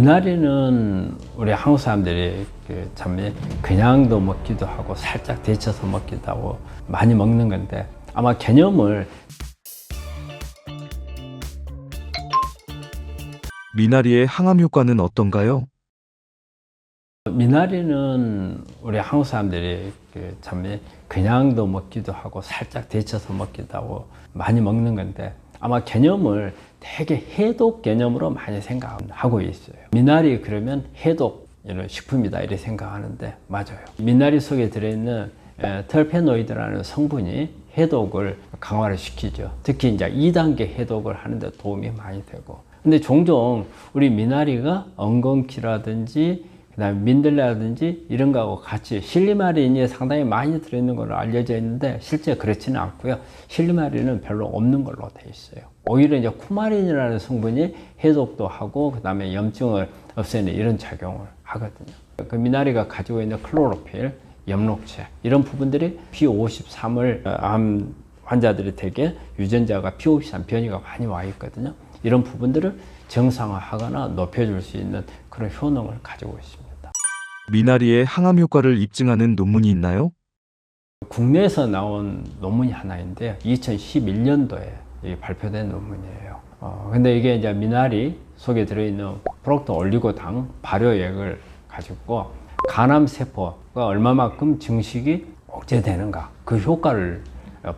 미나리는 우리 한국 사람들이 참 그냥도 먹기도 하고 살짝 데쳐서 먹기도 하고 많이 먹는 건데, 아마 개념을 미나리의 항암 효과는 어떤가요? 미나리는 우리 한국 사람들이 참 그냥도 먹기도 하고 살짝 데쳐서 먹기도 하고 많이 먹는 건데, 아마 개념을 되게 해독 개념으로 많이 생각하고 있어요. 미나리 그러면 해독 이런 식품이다 이렇게 생각하는데 맞아요. 미나리 속에 들어있는 털페노이드라는 성분이 해독을 강화를 시키죠. 특히 이제 2단계 해독을 하는데 도움이 많이 되고. 근데 종종 우리 미나리가 엉겅퀴라든지 그다음에 민들레라든지 이런 거하고 같이 실리마린이 상당히 많이 들어있는 걸로 알려져 있는데 실제 그렇지는 않고요. 실리마린은 별로 없는 걸로 돼 있어요. 오히려 이제 쿠마린이라는 성분이 해독도 하고 그다음에 염증을 없애는 이런 작용을 하거든요. 그 미나리가 가지고 있는 클로로필, 엽록체 이런 부분들이 P53을 암 환자들이 되게 유전자가 P53 변이가 많이 와 있거든요. 이런 부분들을 정상화하거나 높여줄 수 있는 그런 효능을 가지고 있습니다. 미나리의 항암 효과를 입증하는 논문이 있나요? 국내에서 나온 논문이 하나인데요. 2011년도에 발표된 논문이에요. 근데 이게 이제 미나리 속에 들어있는 프록토 올리고당 발효액을 가지고 간암 세포가 얼마만큼 증식이 억제되는가 그 효과를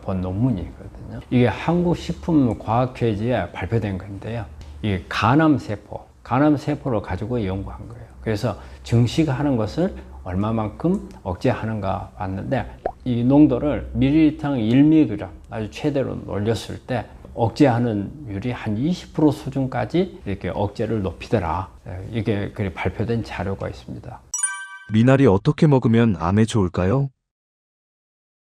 본 논문이거든요. 이게 한국식품과학회지에 발표된 건데요. 이 간암 세포를 가지고 연구한 거예요. 그래서 증식하는 것을 얼마만큼 억제하는가 봤는데, 이 농도를 밀리리터당 1mg 아주 최대로 올렸을 때 억제하는 율이 한 20% 수준까지 이렇게 억제를 높이더라. 이게 발표된 자료가 있습니다. 미나리 어떻게 먹으면 암에 좋을까요?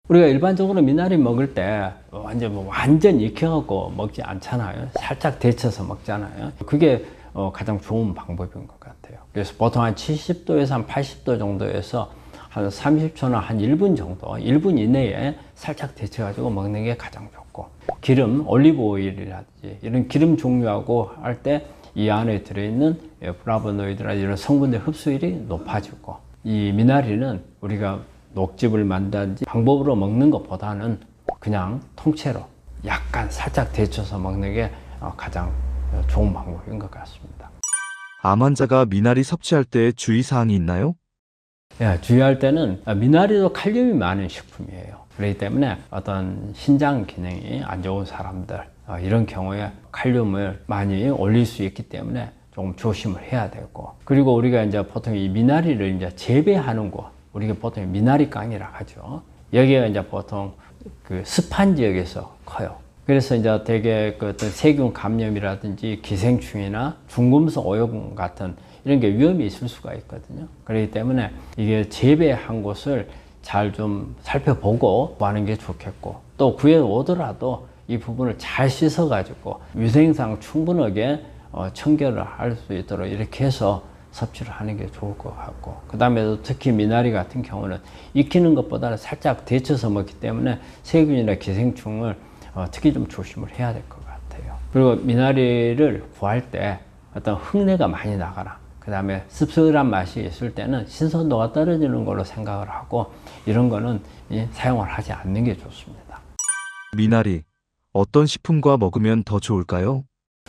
우리가 일반적으로 미나리 먹을 때 완전 익혀갖고 먹지 않잖아요. 살짝 데쳐서 먹잖아요. 그게 가장 좋은 방법인 것 같아요. 그래서 보통 한 70도에서 한 80도 정도에서 한 30초나 한 1분 정도, 1분 이내에 살짝 데쳐가지고 먹는 게 가장 좋고, 기름, 올리브 오일이라든지 이런 기름 종류하고 할 때 이 안에 들어있는 플라보노이드나 이런 성분의 흡수율이 높아지고, 이 미나리는 우리가 녹즙을 만든지 방법으로 먹는 것보다는 그냥 통째로 약간 살짝 데쳐서 먹는 게 가장 좋은 방법인 것 같습니다. 암 환자가 미나리 섭취할 때 주의사항이 있나요? 예, 주의할 때는 미나리도 칼륨이 많은 식품이에요. 그렇기 때문에 어떤 신장 기능이 안 좋은 사람들 이런 경우에 칼륨을 많이 올릴 수 있기 때문에 조금 조심을 해야 되고, 그리고 우리가 이제 보통 이 미나리를 이제 재배하는 곳, 우리가 보통 미나리깡이라 하죠. 여기가 이제 보통 그 습한 지역에서 커요. 그래서 이제 되게 그 어떤 세균 감염이라든지 기생충이나 중금속 오염 같은 이런 게 위험이 있을 수가 있거든요. 그렇기 때문에 이게 재배한 곳을 잘 좀 살펴보고 하는 게 좋겠고, 또 구해 오더라도 이 부분을 잘 씻어 가지고 위생상 충분하게 청결을 할 수 있도록 이렇게 해서 섭취를 하는 게 좋을 것 같고, 그 다음에 특히 미나리 같은 경우는 익히는 것보다는 살짝 데쳐서 먹기 때문에 세균이나 기생충을 특히 좀 조심을 해야 될 것 같아요. 그리고 미나리를 구할 때 어떤 흙내가 많이 나거나 그 다음에 씁쓸한 맛이 있을 때는 신선도가 떨어지는 걸로 생각을 하고, 이런 거는 사용을 하지 않는 게 좋습니다. 미나리 어떤 식품과 먹으면 더 좋을까요?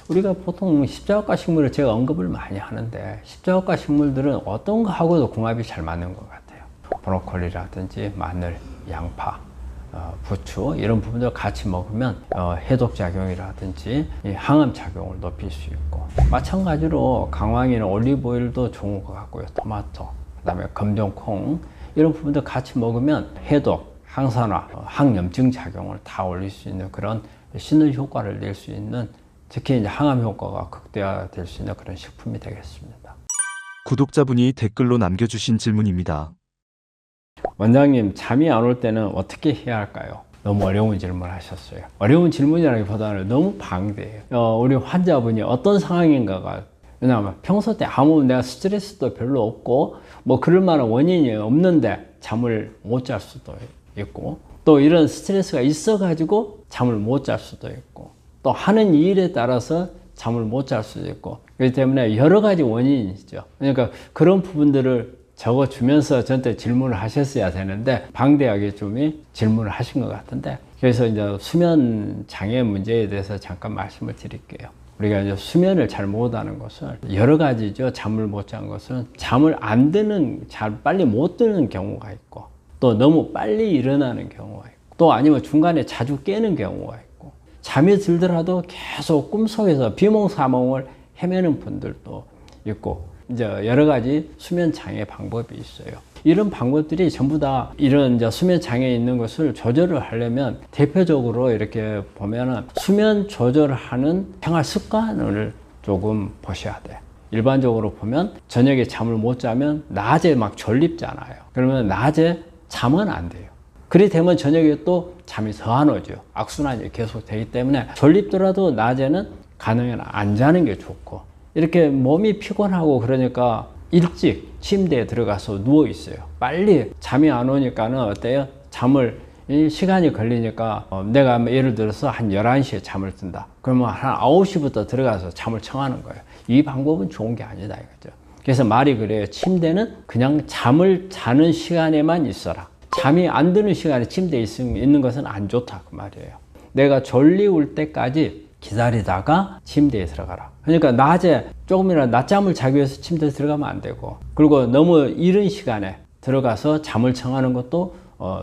우리가 보통 십자가 식물을 제가 언급을 많이 하는데, 십자가 식물들은 어떤 거하고도 궁합이 잘 맞는 것 같아요. 브로콜리라든지 마늘, 양파, 부추 이런 부분들 같이 먹으면 해독 작용이라든지 항암 작용을 높일 수 있고, 마찬가지로 강황이나 올리브 오일도 좋은 것 같고요. 토마토, 그다음에 검정콩 이런 부분들 같이 먹으면 해독, 항산화, 항염증 작용을 다 올릴 수 있는 그런 씻는 효과를 낼 수 있는, 특히 이제 항암 효과가 극대화될 수 있는 그런 식품이 되겠습니다. 구독자분이 댓글로 남겨주신 질문입니다. 원장님, 잠이 안 올 때는 어떻게 해야 할까요? 너무 어려운 질문을 하셨어요. 어려운 질문이라기보다는 너무 방대해요. 우리 환자분이 어떤 상황인가가, 왜냐하면 평소 때 아무 내가 스트레스도 별로 없고 뭐 그럴 만한 원인이 없는데 잠을 못 잘 수도 있고, 또 이런 스트레스가 있어 가지고 잠을 못 잘 수도 있고, 또 하는 일에 따라서 잠을 못 잘 수도 있고, 그렇기 때문에 여러 가지 원인이 있죠. 그러니까 그런 부분들을 적어주면서 저한테 질문을 하셨어야 되는데 방대하게 좀 질문을 하신 것 같은데, 그래서 이제 수면 장애 문제에 대해서 잠깐 말씀을 드릴게요. 우리가 이제 수면을 잘 못하는 것은 여러 가지죠. 잠을 못 잔 것은 잠을 안 드는, 잘 빨리 못 드는 경우가 있고, 또 너무 빨리 일어나는 경우가 있고, 또 아니면 중간에 자주 깨는 경우가 있고, 잠이 들더라도 계속 꿈속에서 비몽사몽을 헤매는 분들도 있고, 이제 여러 가지 수면 장애 방법이 있어요. 이런 방법들이 전부 다 이런 이제 수면 장애 있는 것을 조절을 하려면 대표적으로 이렇게 보면은 수면 조절을 하는 생활 습관을 조금 보셔야 돼. 일반적으로 보면 저녁에 잠을 못 자면 낮에 막 졸립잖아요. 그러면 낮에 잠은 안 돼요. 그리 되면 저녁에 또 잠이 더 안 오죠. 악순환이 계속 되기 때문에 졸립더라도 낮에는 가능한 안 자는 게 좋고, 이렇게 몸이 피곤하고 그러니까 일찍 침대에 들어가서 누워 있어요. 빨리 잠이 안 오니까는 어때요? 잠을 시간이 걸리니까 내가 예를 들어서 한 11시에 잠을 든다. 그러면 한 9시부터 들어가서 잠을 청하는 거예요. 이 방법은 좋은 게 아니다 이거죠. 그래서 말이 그래요. 침대는 그냥 잠을 자는 시간에만 있어라. 잠이 안 드는 시간에 침대에 있는 것은 안 좋다 그 말이에요. 내가 졸리울 때까지 기다리다가 침대에 들어가라. 그러니까 낮에 조금이라도 낮잠을 자기 위해서 침대에 들어가면 안 되고, 그리고 너무 이른 시간에 들어가서 잠을 청하는 것도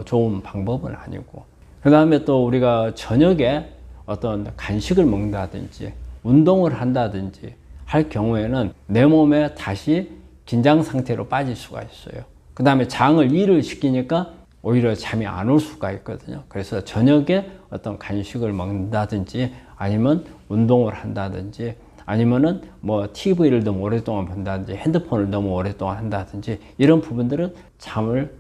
좋은 방법은 아니고, 그 다음에 또 우리가 저녁에 어떤 간식을 먹는다든지 운동을 한다든지 할 경우에는 내 몸에 다시 긴장 상태로 빠질 수가 있어요. 그 다음에 장을 일을 시키니까 오히려 잠이 안 올 수가 있거든요. 그래서 저녁에 어떤 간식을 먹는다든지 아니면 운동을 한다든지 아니면은 뭐 TV를 너무 오랫동안 본다든지 핸드폰을 너무 오랫동안 한다든지 이런 부분들은 잠을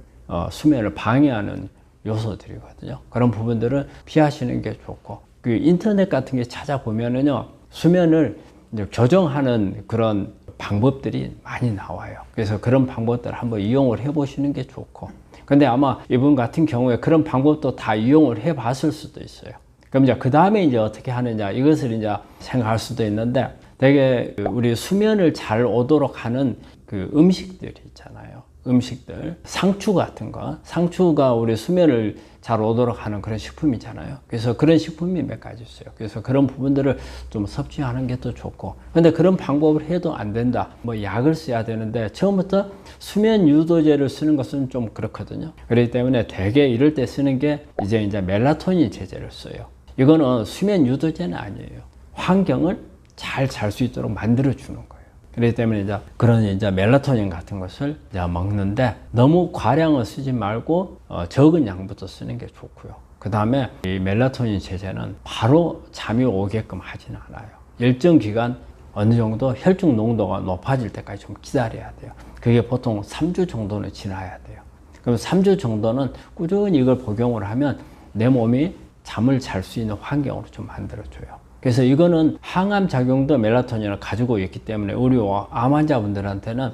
수면을 방해하는 요소들이거든요. 그런 부분들은 피하시는 게 좋고, 그 인터넷 같은 게 찾아보면은요 수면을 이제 교정하는 그런 방법들이 많이 나와요. 그래서 그런 방법들을 한번 이용을 해 보시는 게 좋고, 근데 아마 이분 같은 경우에 그런 방법도 다 이용을 해 봤을 수도 있어요. 그럼 이제 그 다음에 이제 어떻게 하느냐 이것을 이제 생각할 수도 있는데, 되게 우리 수면을 잘 오도록 하는 그 음식들이 있잖아요. 음식들, 상추 같은 거, 상추가 우리 수면을 잘 오도록 하는 그런 식품이잖아요. 그래서 그런 식품이 몇 가지 있어요. 그래서 그런 부분들을 좀 섭취하는 게 더 좋고, 근데 그런 방법을 해도 안 된다. 뭐 약을 써야 되는데 처음부터 수면 유도제를 쓰는 것은 좀 그렇거든요. 그렇기 때문에 되게 이럴 때 쓰는 게 이제 멜라토닌 제제를 써요. 이거는 수면 유도제는 아니에요. 환경을 잘 잘 수 있도록 만들어 주는 거예요. 그렇기 때문에 이제 그런 이제 멜라토닌 같은 것을 이제 먹는데 너무 과량을 쓰지 말고 적은 양부터 쓰는 게 좋고요. 그 다음에 이 멜라토닌 제제는 바로 잠이 오게끔 하지는 않아요. 일정 기간 어느 정도 혈중 농도가 높아질 때까지 좀 기다려야 돼요. 그게 보통 3주 정도는 지나야 돼요. 그럼 3주 정도는 꾸준히 이걸 복용을 하면 내 몸이 잠을 잘 수 있는 환경으로 좀 만들어줘요. 그래서 이거는 항암 작용도 멜라토닌을 가지고 있기 때문에 우리 암 환자분들한테는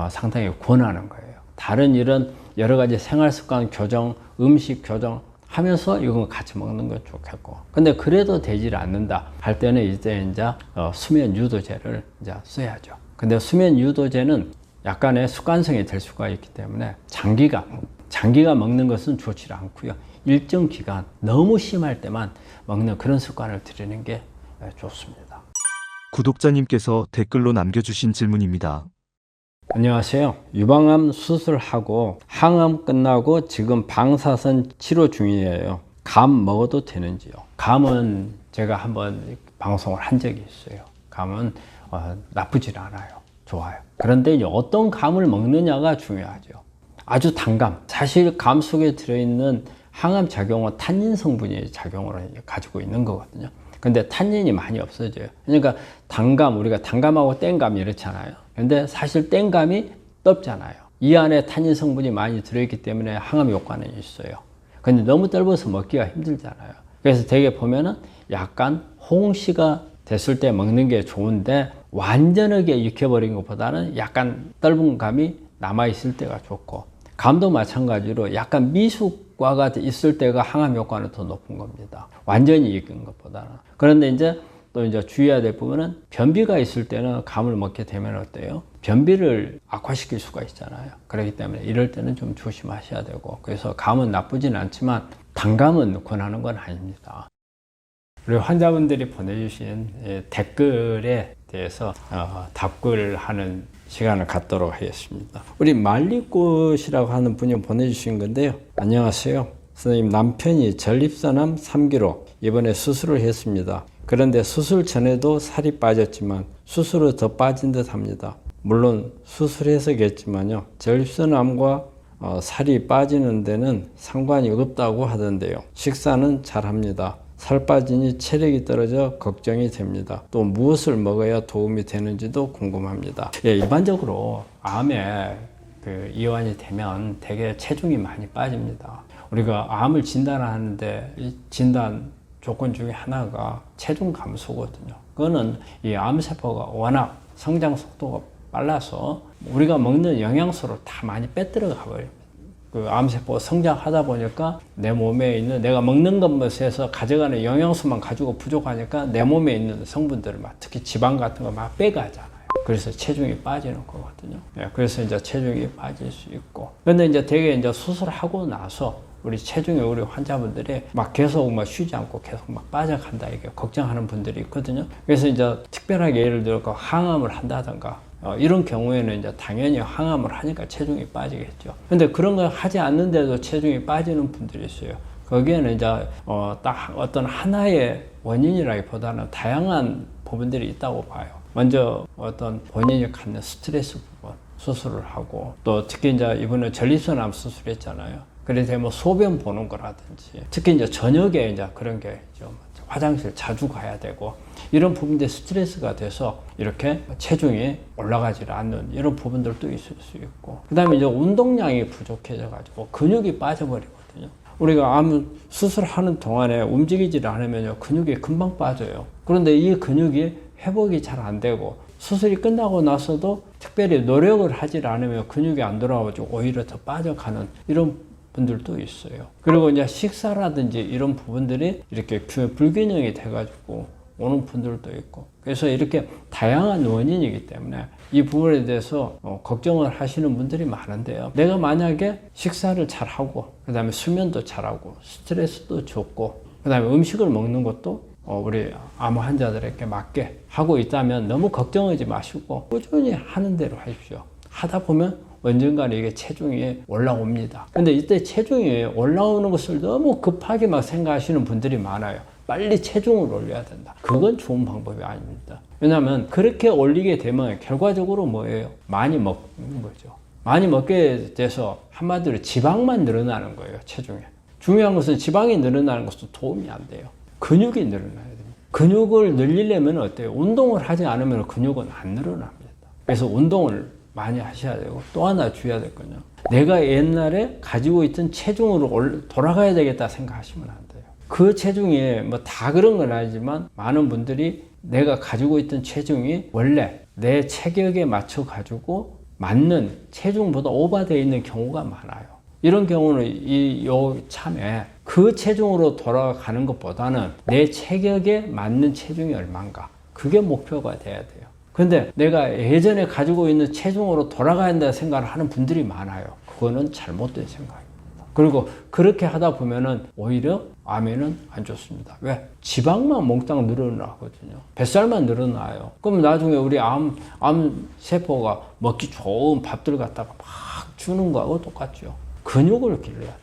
상당히 권하는 거예요. 다른 이런 여러 가지 생활 습관 교정, 음식 교정 하면서 이건 같이 먹는 건 좋겠고, 근데 그래도 되질 않는다 할 때는 이제 수면 유도제를 이제 써야죠. 근데 수면 유도제는 약간의 습관성이 될 수가 있기 때문에 장기가 먹는 것은 좋지 않고요. 일정 기간 너무 심할 때만 먹는 그런 습관을 들이는 게 좋습니다. 구독자님께서 댓글로 남겨주신 질문입니다. 안녕하세요. 유방암 수술하고 항암 끝나고 지금 방사선 치료 중이에요. 감 먹어도 되는지요? 감은 제가 한번 방송을 한 적이 있어요. 감은 나쁘질 않아요. 좋아요. 그런데 이제 어떤 감을 먹느냐가 중요하죠. 아주 단감. 사실 감 속에 들어있는 항암 작용은 탄닌 성분이 작용을 가지고 있는 거거든요. 근데 탄닌이 많이 없어져요. 그러니까 단감, 우리가 단감하고 땡감 이렇잖아요. 근데 사실 땡감이 떫잖아요. 이 안에 탄닌 성분이 많이 들어있기 때문에 항암 효과는 있어요. 근데 너무 떫어서 먹기가 힘들잖아요. 그래서 되게 보면은 약간 홍시가 됐을 때 먹는 게 좋은데, 완전하게 익혀버린 것보다는 약간 떫은 감이 남아있을 때가 좋고, 감도 마찬가지로 약간 미숙과가 있을 때가 항암 효과는 더 높은 겁니다. 완전히 익은 것보다는. 그런데 이제 또 이제 주의해야 될 부분은 변비가 있을 때는 감을 먹게 되면 어때요? 변비를 악화시킬 수가 있잖아요. 그렇기 때문에 이럴 때는 좀 조심하셔야 되고, 그래서 감은 나쁘진 않지만 단감은 권하는 건 아닙니다. 그리고 환자분들이 보내주신 댓글에 대해서 답글을 하는 시간을 갖도록 하겠습니다. 우리 말리꽃이라고 하는 분이 보내주신 건데요. 안녕하세요. 선생님, 남편이 전립선암 3기로 이번에 수술을 했습니다. 그런데 수술 전에도 살이 빠졌지만 수술 후 더 빠진 듯 합니다. 물론 수술해서겠지만요. 전립선암과 살이 빠지는 데는 상관이 없다고 하던데요. 식사는 잘합니다. 살 빠지니 체력이 떨어져 걱정이 됩니다. 또 무엇을 먹어야 도움이 되는지도 궁금합니다. 일반적으로 암에 이완이 되면 대개 체중이 많이 빠집니다. 우리가 암을 진단하는데 이 진단 조건 중에 하나가 체중 감소거든요. 그거는 이 암세포가 워낙 성장 속도가 빨라서 우리가 먹는 영양소를 다 많이 빼들어가 버립니다. 그 암세포가 성장하다 보니까 내 몸에 있는 내가 먹는 것에서 가져가는 영양소만 가지고 부족하니까 내 몸에 있는 성분들을 특히 지방 같은 거 막 빼가잖아요. 그래서 체중이 빠지는 거거든요. 그래서 이제 체중이 빠질 수 있고. 근데 이제 되게 이제 수술하고 나서 우리 환자분들이 계속 쉬지 않고 계속 빠져간다 이게 걱정하는 분들이 있거든요. 그래서 이제 특별하게 예를 들어 항암을 한다든가 이런 경우에는 이제 당연히 항암을 하니까 체중이 빠지겠죠. 근데 그런 거 하지 않는데도 체중이 빠지는 분들이 있어요. 거기에는 이제 딱 어떤 하나의 원인이라기보다는 다양한 부분들이 있다고 봐요. 먼저 어떤 본인이 갖는 스트레스 부분 수술을 하고, 또 특히 이제 이번에 전립선암 수술했잖아요. 그래서 소변 보는 거라든지, 특히 이제 저녁에 이제 그런 게 좀 화장실 자주 가야 되고 이런 부분들이 스트레스가 돼서 이렇게 체중이 올라가지 않는 이런 부분들도 있을 수 있고, 그 다음에 이제 운동량이 부족해져 가지고 근육이 빠져버리거든요. 우리가 암 수술하는 동안에 움직이지 않으면 근육이 금방 빠져요. 그런데 이 근육이 회복이 잘 안 되고 수술이 끝나고 나서도 특별히 노력을 하지 않으면 근육이 안 돌아와가지고 오히려 더 빠져가는 이런 분들도 있어요. 그리고 이제 식사라든지 이런 부분들이 이렇게 불균형이 돼가지고 오는 분들도 있고, 그래서 이렇게 다양한 원인이기 때문에 이 부분에 대해서 걱정을 하시는 분들이 많은데요. 내가 만약에 식사를 잘하고, 그 다음에 수면도 잘하고, 스트레스도 적고, 그 다음에 음식을 먹는 것도 우리 암 환자들에게 맞게 하고 있다면 너무 걱정하지 마시고 꾸준히 하는 대로 하십시오. 하다 보면 언젠가는 이게 체중이 올라옵니다. 근데 이때 체중이 올라오는 것을 너무 급하게 생각하시는 분들이 많아요. 빨리 체중을 올려야 된다. 그건 좋은 방법이 아닙니다. 왜냐하면 그렇게 올리게 되면 결과적으로 뭐예요? 많이 먹는 거죠. 많이 먹게 돼서 한마디로 지방만 늘어나는 거예요, 체중에. 중요한 것은 지방이 늘어나는 것도 도움이 안 돼요. 근육이 늘어나야 됩니다. 근육을 늘리려면 어때요? 운동을 하지 않으면 근육은 안 늘어납니다. 그래서 운동을 많이 하셔야 되고, 또 하나 주의해야 될 건요. 내가 옛날에 가지고 있던 체중으로 돌아가야 되겠다 생각하시면 안 돼요. 그 체중이 다 그런 건 아니지만 많은 분들이 내가 가지고 있던 체중이 원래 내 체격에 맞춰 가지고 맞는 체중보다 오버되어 있는 경우가 많아요. 이런 경우는 참에 그 체중으로 돌아가는 것보다는 내 체격에 맞는 체중이 얼마인가, 그게 목표가 돼야 돼요. 근데 내가 예전에 가지고 있는 체중으로 돌아가야 한다 생각을 하는 분들이 많아요. 그거는 잘못된 생각입니다. 그리고 그렇게 하다 보면은 오히려 암에는 안 좋습니다. 왜? 지방만 몽땅 늘어나거든요. 뱃살만 늘어나요. 그럼 나중에 우리 암 세포가 먹기 좋은 밥들 갖다가 막 주는 거하고 똑같죠. 근육을 길러야 돼요.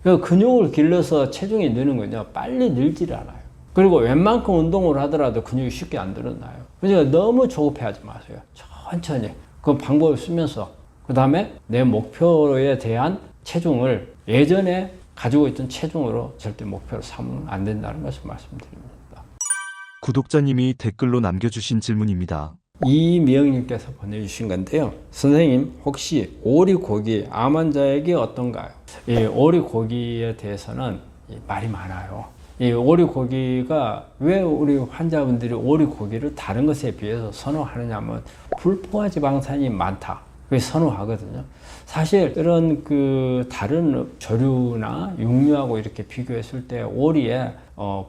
그 근육을 길러서 체중이 느는 거냐, 빨리 늘질 않아요. 그리고 웬만큼 운동을 하더라도 근육이 쉽게 안 늘어나요. 그러니까 너무 조급해하지 마세요. 천천히 그 방법을 쓰면서, 그 다음에 내 목표에 대한 체중을 예전에 가지고 있던 체중으로 절대 목표로 삼으면 안 된다는 것을 말씀드립니다. 구독자님이 댓글로 남겨주신 질문입니다. 이미영님께서 보내주신 건데요. 선생님, 혹시 오리고기 암 환자에게 어떤가요? 이 오리고기에 대해서는 말이 많아요. 이 오리고기가 왜 우리 환자분들이 오리고기를 다른 것에 비해서 선호하느냐면 불포화 지방산이 많다. 그게 선호하거든요. 사실 이런 다른 조류나 육류하고 이렇게 비교했을 때 오리에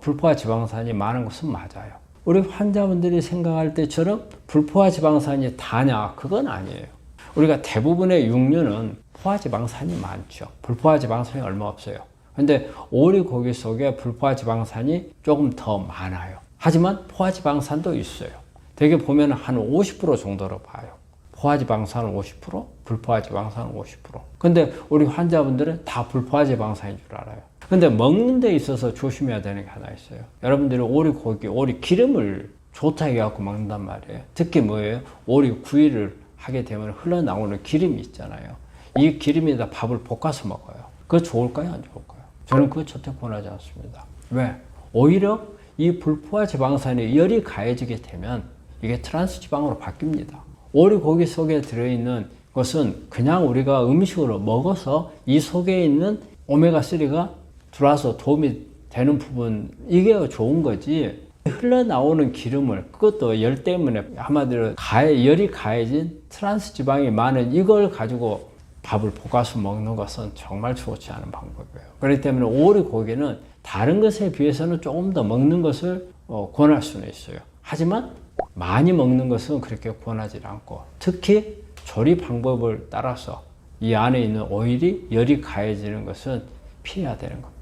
불포화 지방산이 많은 것은 맞아요. 우리 환자분들이 생각할 때처럼 불포화지방산이 다냐? 그건 아니에요. 우리가 대부분의 육류는 포화지방산이 많죠. 불포화지방산이 얼마 없어요. 근데 오리고기 속에 불포화지방산이 조금 더 많아요. 하지만 포화지방산도 있어요. 되게 보면 한 50% 정도로 봐요. 포화지방산은 50%, 불포화지방산은 50%. 근데 우리 환자분들은 다 불포화지방산인 줄 알아요. 근데 먹는 데 있어서 조심해야 되는 게 하나 있어요. 여러분들이 오리고기, 오리 기름을 좋다 해갖고 먹는단 말이에요. 특히 뭐예요? 오리 구이를 하게 되면 흘러나오는 기름이 있잖아요. 이 기름에다 밥을 볶아서 먹어요. 그거 좋을까요? 안 좋을까요? 저는 그거 절대 권하지 않습니다. 왜? 오히려 이 불포화지방산에 열이 가해지게 되면 이게 트랜스지방으로 바뀝니다. 오리고기 속에 들어있는 것은 그냥 우리가 음식으로 먹어서 이 속에 있는 오메가3가 들어와서 도움이 되는 부분, 이게 좋은 거지. 흘러나오는 기름을, 그것도 열 때문에 한마디로 열이 가해진 트랜스지방이 많은 이걸 가지고 밥을 볶아서 먹는 것은 정말 좋지 않은 방법이에요. 그렇기 때문에 오리고기는 다른 것에 비해서는 조금 더 먹는 것을 권할 수는 있어요. 하지만 많이 먹는 것은 그렇게 권하지 않고, 특히 조리 방법을 따라서 이 안에 있는 오일이 열이 가해지는 것은 피해야 되는 겁니다.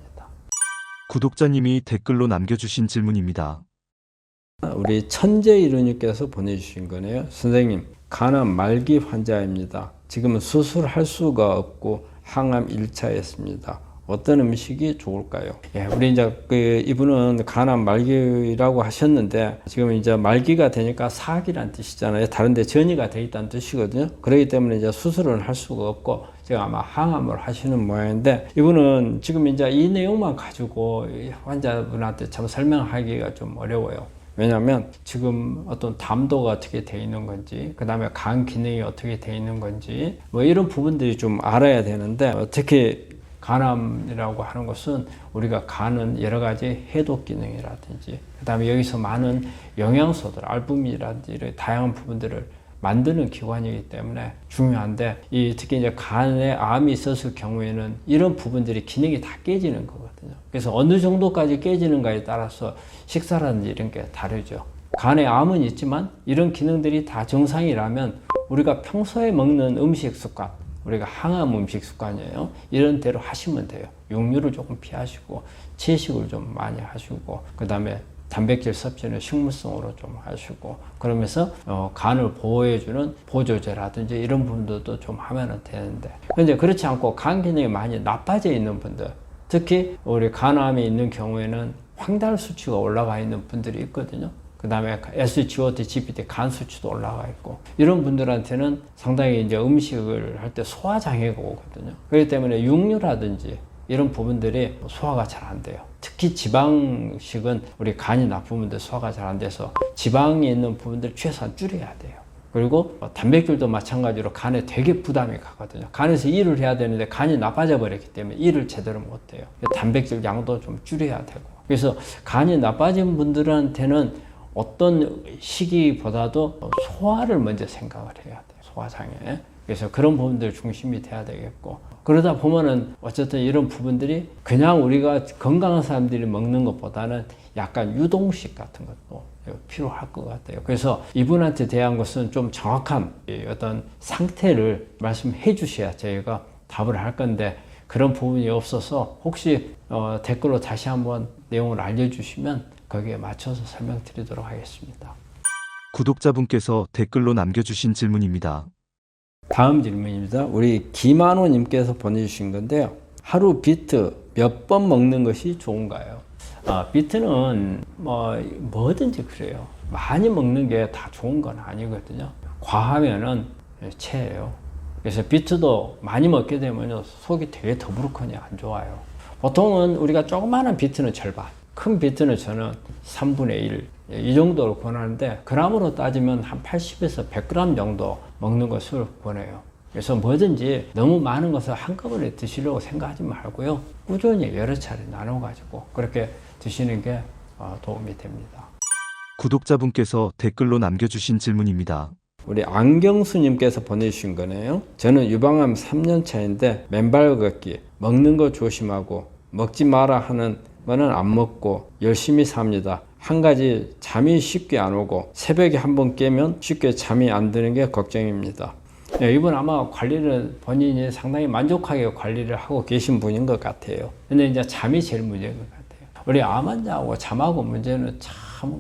구독자님이 댓글로 남겨주신 질문입니다. 우리 천재이루님께서 보내주신 거네요. 선생님, 간암 말기 환자입니다. 지금은 수술할 수가 없고 항암 1차였습니다. 어떤 음식이 좋을까요? 예, 우리 이제 이분은 간암 말기라고 하셨는데, 지금 이제 말기가 되니까 사기란 뜻이잖아요. 다른데 전이가 돼 있다는 뜻이거든요. 그렇기 때문에 이제 수술은 할 수가 없고, 제가 아마 항암을 하시는 모양인데, 이분은 지금 이제 이 내용만 가지고 환자분한테 참 설명하기가 좀 어려워요. 왜냐하면 지금 어떤 담도가 어떻게 돼 있는 건지, 그 다음에 간 기능이 어떻게 돼 있는 건지, 뭐 이런 부분들이 좀 알아야 되는데, 특히 간암이라고 하는 것은 우리가 간은 여러 가지 해독 기능이라든지, 그 다음에 여기서 많은 영양소들, 알부민이라든지 이런 다양한 부분들을 만드는 기관이기 때문에 중요한데, 특히 이제 간에 암이 있었을 경우에는 이런 부분들이 기능이 다 깨지는 거거든요. 그래서 어느 정도까지 깨지는가에 따라서 식사라든지 이런 게 다르죠. 간에 암은 있지만 이런 기능들이 다 정상이라면 우리가 평소에 먹는 음식 습관, 우리가 항암 음식 습관이에요. 이런 대로 하시면 돼요. 육류를 조금 피하시고 채식을 좀 많이 하시고, 그 다음에 단백질 섭취는 식물성으로 좀 하시고, 그러면서 간을 보호해주는 보조제라든지 이런 부분들도 좀 하면 되는데, 근데 그렇지 않고 간 기능이 많이 나빠져 있는 분들, 특히 우리 간암이 있는 경우에는 황달 수치가 올라가 있는 분들이 있거든요. 그 다음에 SGOT, GPT, 간 수치도 올라가 있고, 이런 분들한테는 상당히 이제 음식을 할 때 소화장애가 오거든요. 그렇기 때문에 육류라든지 이런 부분들이 소화가 잘 안 돼요. 특히 지방식은 우리 간이 나쁜 분들 소화가 잘 안 돼서 지방이 있는 부분들 최소한 줄여야 돼요. 그리고 단백질도 마찬가지로 간에 되게 부담이 가거든요. 간에서 일을 해야 되는데 간이 나빠져 버렸기 때문에 일을 제대로 못 해요. 단백질 양도 좀 줄여야 되고. 그래서 간이 나빠진 분들한테는 어떤 시기보다도 소화를 먼저 생각을 해야 돼요. 소화장애. 그래서 그런 부분들 중심이 돼야 되겠고, 그러다 보면은 어쨌든 이런 부분들이 그냥 우리가 건강한 사람들이 먹는 것보다는 약간 유동식 같은 것도 필요할 것 같아요. 그래서 이분한테 대한 것은 좀 정확한 어떤 상태를 말씀해 주셔야 저희가 답을 할 건데, 그런 부분이 없어서 혹시 댓글로 다시 한번 내용을 알려주시면 거기에 맞춰서 설명드리도록 하겠습니다. 구독자분께서 댓글로 남겨주신 질문입니다. 다음 질문입니다. 우리 김한호님께서 보내주신 건데요. 하루 비트 몇 번 먹는 것이 좋은가요? 비트는 뭐든지 그래요. 많이 먹는 게 다 좋은 건 아니거든요. 과하면은 체해요. 그래서 비트도 많이 먹게 되면 속이 되게 더부룩하니 안 좋아요. 보통은 우리가 조그마한 비트는 절반, 큰 비트는 저는 3분의 1, 이 정도를 권하는데, 그램으로 따지면 한 80에서 100g 정도 먹는 것을 권해요. 그래서 뭐든지 너무 많은 것을 한꺼번에 드시려고 생각하지 말고요. 꾸준히 여러 차례 나눠가지고 그렇게 드시는 게 도움이 됩니다. 구독자분께서 댓글로 남겨주신 질문입니다. 우리 안경수님께서 보내주신 거네요. 저는 유방암 3년 차인데 맨발 걷기, 먹는 거 조심하고 먹지 마라 하는 거는 안 먹고 열심히 삽니다. 한 가지 잠이 쉽게 안 오고 새벽에 한번 깨면 쉽게 잠이 안 드는 게 걱정입니다. 이분 아마 관리를 본인이 상당히 만족하게 관리를 하고 계신 분인 것 같아요. 근데 이제 잠이 제일 문제인 것 같아요. 우리 암 환자하고 잠하고 문제는 참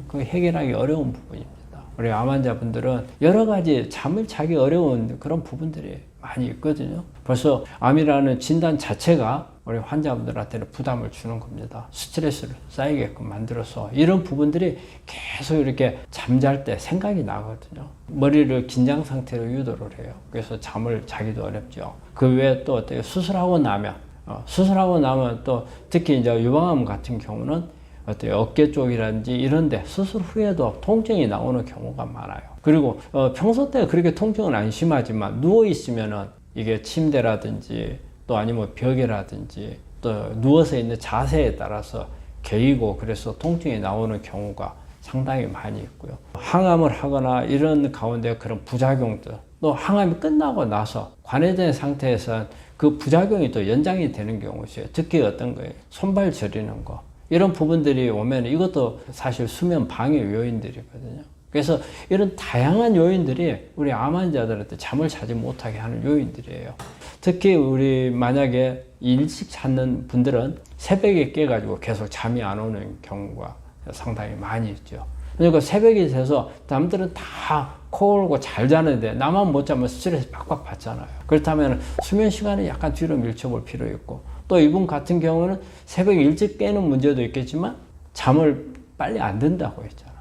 그 해결하기 어려운 부분입니다. 우리 암 환자분들은 여러 가지 잠을 자기 어려운 그런 부분들이 많이 있거든요. 벌써 암이라는 진단 자체가 우리 환자분들한테는 부담을 주는 겁니다. 스트레스를 쌓이게끔 만들어서 이런 부분들이 계속 이렇게 잠잘 때 생각이 나거든요. 머리를 긴장 상태로 유도를 해요. 그래서 잠을 자기도 어렵죠. 그 외에 또 어때요? 수술하고 나면 또 특히 이제 유방암 같은 경우는 어때요? 어깨 쪽이라든지 이런데 수술 후에도 통증이 나오는 경우가 많아요. 그리고 평소 때 그렇게 통증은 안 심하지만 누워 있으면은 이게 침대라든지 또 아니면 벽이라든지 또 누워서 있는 자세에 따라서 개이고 그래서 통증이 나오는 경우가 상당히 많이 있고요. 항암을 하거나 이런 가운데 그런 부작용들, 또 항암이 끝나고 나서 관해된 상태에서 그 부작용이 또 연장이 되는 경우가 있어요. 특히 어떤 거예요? 손발 저리는 거. 이런 부분들이 오면 이것도 사실 수면 방해 요인들이거든요. 그래서 이런 다양한 요인들이 우리 암 환자들한테 잠을 자지 못하게 하는 요인들이에요. 특히 우리 만약에 일찍 자는 분들은 새벽에 깨가지고 계속 잠이 안 오는 경우가 상당히 많이 있죠. 그러니까 새벽에 새서 남들은 다 코 골고 잘 자는데 나만 못 자면 스트레스 팍팍 받잖아요. 그렇다면 수면 시간을 약간 뒤로 밀쳐볼 필요 있고, 또 이분 같은 경우는 새벽에 일찍 깨는 문제도 있겠지만 잠을 빨리 안 든다고 했잖아요.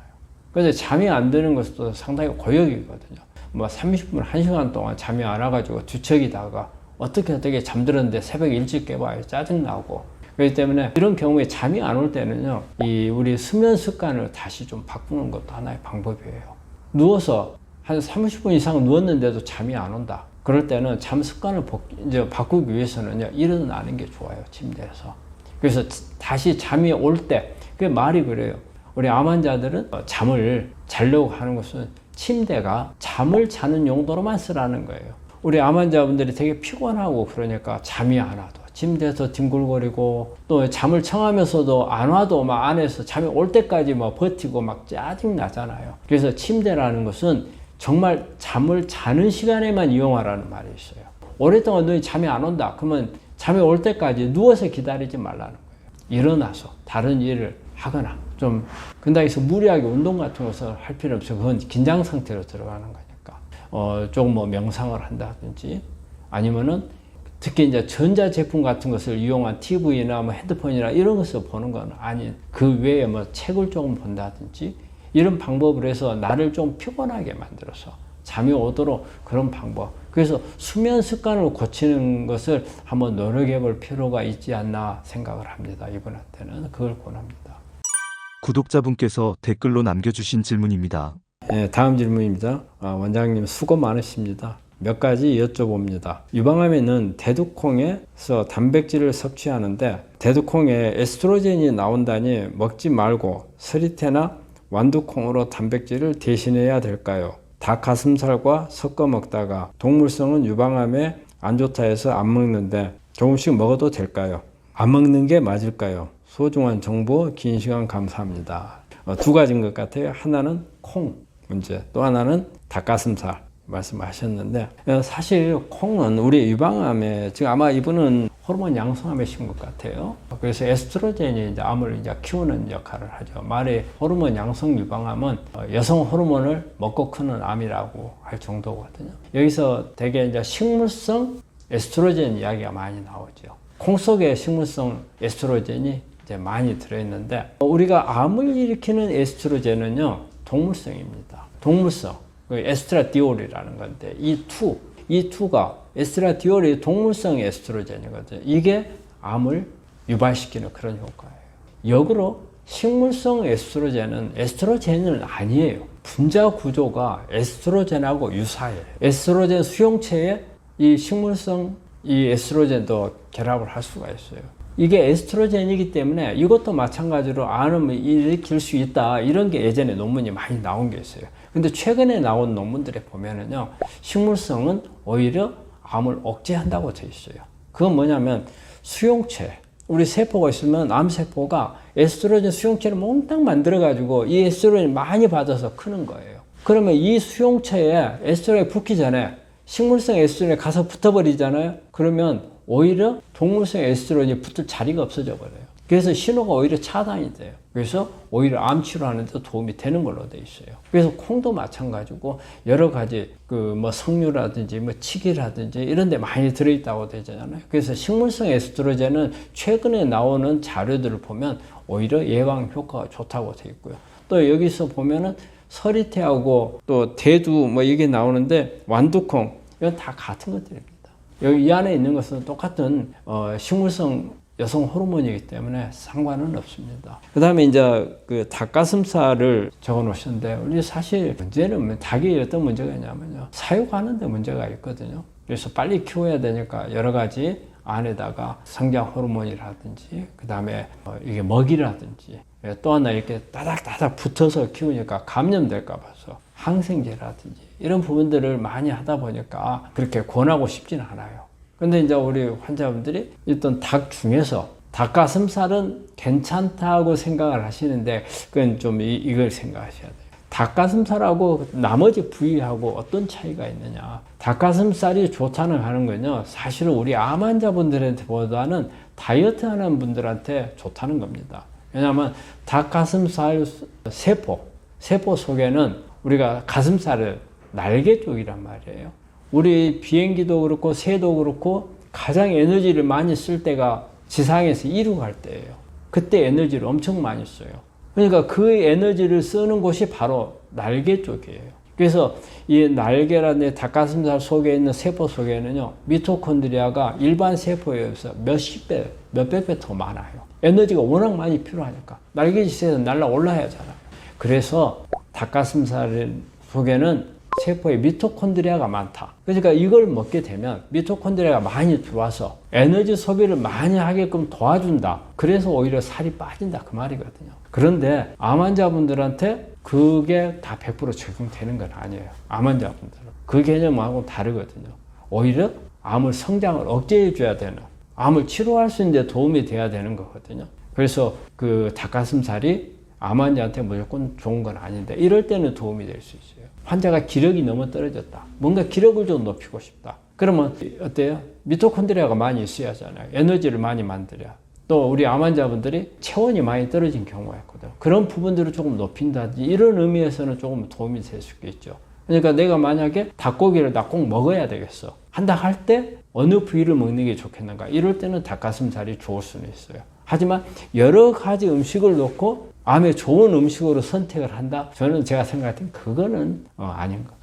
그래서 잠이 안 드는 것도 상당히 고역이거든요. 뭐 30분, 1시간 동안 잠이 안 와가지고 뒤척이다가 어떻게 잠들었는데 새벽에 일찍 깨봐요. 짜증나고. 그렇기 때문에 이런 경우에 잠이 안 올 때는요, 우리 수면 습관을 다시 좀 바꾸는 것도 하나의 방법이에요. 누워서 한 30분 이상 누웠는데도 잠이 안 온다. 그럴 때는 잠 습관을 이제 바꾸기 위해서는요, 일어나는 게 좋아요, 침대에서. 그래서 다시 잠이 올 때, 그 말이 그래요. 우리 암 환자들은 잠을 자려고 하는 것은 침대가 잠을 자는 용도로만 쓰라는 거예요. 우리 암 환자분들이 되게 피곤하고 그러니까 잠이 안 와도 침대에서 뒹굴거리고 또 잠을 청하면서도 안 와도 막 안에서 잠이 올 때까지 막 버티고 막 짜증 나잖아요. 그래서 침대라는 것은 정말 잠을 자는 시간에만 이용하라는 말이 있어요. 오랫동안 너희 잠이 안 온다. 그러면 잠이 올 때까지 누워서 기다리지 말라는 거예요. 일어나서 다른 일을 하거나 좀 근데 여기서 무리하게 운동 같은 것을 할 필요 없어요. 그건 긴장 상태로 들어가는 거니까. 조금 뭐 명상을 한다든지 아니면은 특히 이제 전자제품 같은 것을 이용한 TV나 뭐 핸드폰이나 이런 것을 보는 건 아닌 그 외에 뭐 책을 조금 본다든지 이런 방법을 해서 나를 좀 피곤하게 만들어서 잠이 오도록 그런 방법. 그래서 수면 습관을 고치는 것을 한번 노력해 볼 필요가 있지 않나 생각을 합니다. 이분한테는 그걸 권합니다. 구독자분께서 댓글로 남겨주신 질문입니다. 네, 다음 질문입니다. 원장님 수고 많으십니다. 몇 가지 여쭤봅니다. 유방암에는 대두콩에서 단백질을 섭취하는데 대두콩에 에스트로겐이 나온다니 먹지 말고 서리태나 완두콩으로 단백질을 대신해야 될까요? 닭가슴살과 섞어 먹다가 동물성은 유방암에 안 좋다 해서 안 먹는데 조금씩 먹어도 될까요? 안 먹는 게 맞을까요? 소중한 정보 긴 시간 감사합니다. 두 가지인 것 같아요. 하나는 콩 문제, 또 하나는 닭가슴살 말씀하셨는데 사실 콩은 우리 유방암에 지금 아마 이분은 호르몬 양성암이신 것 같아요. 그래서 에스트로겐이 이제 암을 이제 키우는 역할을 하죠. 말에 호르몬 양성 유방암은 여성 호르몬을 먹고 크는 암이라고 할 정도거든요. 여기서 되게 이제 식물성 에스트로겐 이야기가 많이 나오죠. 콩 속에 식물성 에스트로겐이 이제 많이 들어있는데 우리가 암을 일으키는 에스트로겐은요 동물성입니다. 동물성. 에스트라디올이라는 건데 이 투가 에스트라디올이 동물성 에스트로겐이거든요. 이게 암을 유발시키는 그런 효과예요. 역으로 식물성 에스트로겐은 아니에요. 분자 구조가 에스트로겐하고 유사해요. 에스트로겐 수용체에 이 식물성 이 에스트로겐도 결합을 할 수가 있어요. 이게 에스트로겐이기 때문에 이것도 마찬가지로 암을 일으킬 수 있다. 이런 게 예전에 논문이 많이 나온 게 있어요. 근데 최근에 나온 논문들에 보면은요, 식물성은 오히려 암을 억제한다고 되어 있어요. 그건 뭐냐면 수용체, 우리 세포가 있으면 암세포가 에스트로겐 수용체를 몽땅 만들어가지고 이 에스트로겐을 많이 받아서 크는 거예요. 그러면 이 수용체에 에스트로겐이 붙기 전에 식물성 에스트로겐이 가서 붙어버리잖아요. 그러면 오히려 동물성 에스트로겐이 붙을 자리가 없어져 버려요. 그래서 신호가 오히려 차단이 돼요. 그래서 오히려 암 치료하는 데 도움이 되는 걸로 돼 있어요. 그래서 콩도 마찬가지고 여러 가지 그 뭐 석류라든지 뭐 치기라든지 이런 데 많이 들어있다고 되잖아요. 그래서 식물성 에스트로겐은 최근에 나오는 자료들을 보면 오히려 예방 효과가 좋다고 돼 있고요. 또 여기서 보면은 서리태하고 또 대두 뭐 이게 나오는데 완두콩 이건 다 같은 것들입니다. 여기 이 안에 있는 것은 똑같은 식물성 여성 호르몬이기 때문에 상관은 없습니다. 그 다음에 이제 그 닭가슴살을 적어 놓으셨는데, 우리 사실 문제는 닭이 어떤 문제가 있냐면요. 사육하는데 문제가 있거든요. 그래서 빨리 키워야 되니까 여러 가지 안에다가 성장 호르몬이라든지, 그 다음에 이게 먹이라든지, 또 하나 이렇게 따닥따닥 붙어서 키우니까 감염될까 봐서 항생제라든지 이런 부분들을 많이 하다 보니까 그렇게 권하고 싶지는 않아요. 근데 이제 우리 환자분들이 일단 닭 중에서 닭가슴살은 괜찮다고 생각을 하시는데, 그건 좀 이걸 생각하셔야 돼요. 닭가슴살하고 나머지 부위하고 어떤 차이가 있느냐. 닭가슴살이 좋다는 하는 건요, 사실은 우리 암 환자분들한테보다는 다이어트 하는 분들한테 좋다는 겁니다. 왜냐하면 닭가슴살 세포 속에는 우리가 가슴살을 날개 쪽이란 말이에요. 우리 비행기도 그렇고 새도 그렇고 가장 에너지를 많이 쓸 때가 지상에서 이륙할 때예요. 그때 에너지를 엄청 많이 써요. 그러니까 그 에너지를 쓰는 곳이 바로 날개 쪽이에요. 그래서 이 날개라는 닭가슴살 속에 있는 세포 속에는요, 미토콘드리아가 일반 세포에 비해서 몇십 배, 몇백 배 더 많아요. 에너지가 워낙 많이 필요하니까. 날개짓에서 날아올라야 하잖아요. 그래서 닭가슴살 속에는 세포에 미토콘드리아가 많다. 그러니까 이걸 먹게 되면 미토콘드리아가 많이 들어와서 에너지 소비를 많이 하게끔 도와준다. 그래서 오히려 살이 빠진다. 그 말이거든요. 그런데 암 환자분들한테 그게 다 100% 적용되는 건 아니에요. 암 환자분들은. 그 개념하고 다르거든요. 오히려 암을 성장을 억제해 줘야 되는, 암을 치료할 수 있는 데 도움이 돼야 되는 거거든요. 그래서 그 닭가슴살이 암 환자한테 무조건 좋은 건 아닌데, 이럴 때는 도움이 될 수 있어요. 환자가 기력이 너무 떨어졌다. 뭔가 기력을 좀 높이고 싶다. 그러면 어때요? 미토콘드리아가 많이 있어야 하잖아요. 에너지를 많이 만들어야. 또 우리 암 환자분들이 체온이 많이 떨어진 경우가 있거든. 그런 부분들을 조금 높인다든지 이런 의미에서는 조금 도움이 될 수 있겠죠. 그러니까 내가 만약에 닭고기를 나 꼭 먹어야 되겠어. 한다 할 때 어느 부위를 먹는 게 좋겠는가? 이럴 때는 닭가슴살이 좋을 수는 있어요. 하지만 여러 가지 음식을 놓고 암에 좋은 음식으로 선택을 한다? 저는 제가 생각할 땐 그거는 아닌 것.